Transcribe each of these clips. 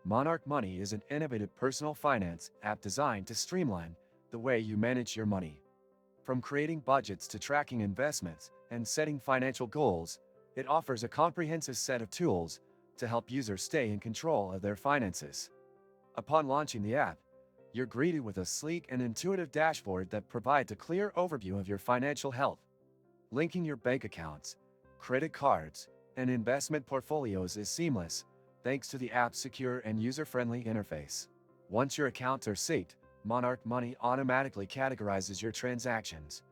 Monarch Money is an innovative personal finance app designed to streamline the way you manage your money. From creating budgets to tracking investments and setting financial goals, it offers a comprehensive set of tools to help users stay in control of their finances. Upon launching the app, you're greeted with a sleek and intuitive dashboard that provides a clear overview of your financial health. Linking your bank accounts, credit cards, and investment portfolios is seamless, thanks to the app's secure and user-friendly interface. Once your accounts are synced, Monarch Money automatically categorizes your transactions,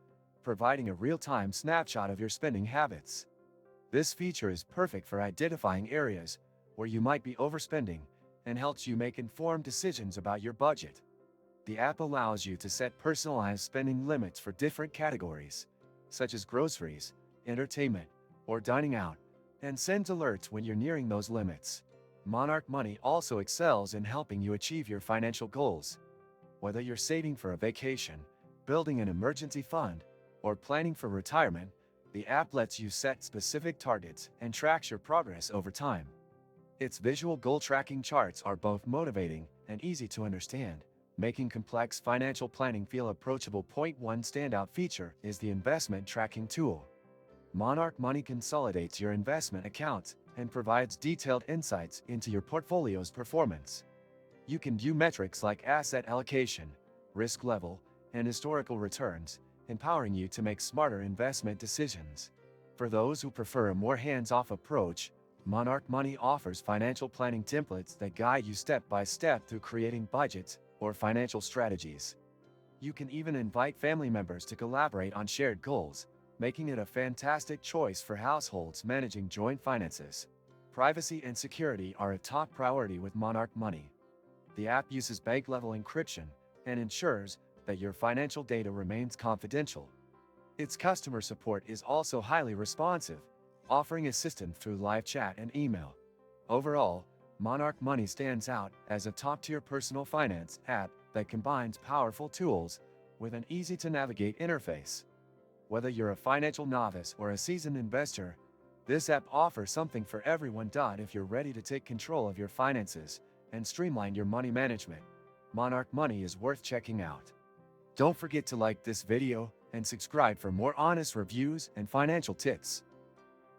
providing a real-time snapshot of your spending habits. This feature is perfect for identifying areas where you might be overspending and helps you make informed decisions about your budget. The app allows you to set personalized spending limits for different categories, such as groceries, entertainment, or dining out, and sends alerts when you're nearing those limits. Monarch Money also excels in helping you achieve your financial goals. Whether you're saving for a vacation, building an emergency fund, or planning for retirement, the app lets you set specific targets and tracks your progress over time. Its visual goal tracking charts are both motivating and easy to understand, making complex financial planning feel approachable. One standout feature is the investment tracking tool. Monarch Money consolidates your investment accounts and provides detailed insights into your portfolio's performance. You can view metrics like asset allocation, risk level, and historical returns, empowering you to make smarter investment decisions. For those who prefer a more hands-off approach, Monarch Money offers financial planning templates that guide you step by step through creating budgets or financial strategies. You can even invite family members to collaborate on shared goals, making it a fantastic choice for households managing joint finances. Privacy and security are a top priority with Monarch Money. The app uses bank-level encryption and ensures that your financial data remains confidential. Its customer support is also highly responsive, offering assistance through live chat and email. Overall, Monarch Money stands out as a top-tier personal finance app that combines powerful tools with an easy-to-navigate interface. Whether you're a financial novice or a seasoned investor, this app offers something for everyone. If you're ready to take control of your finances and streamline your money management, Monarch Money is worth checking out. Don't forget to like this video and subscribe for more honest reviews and financial tips.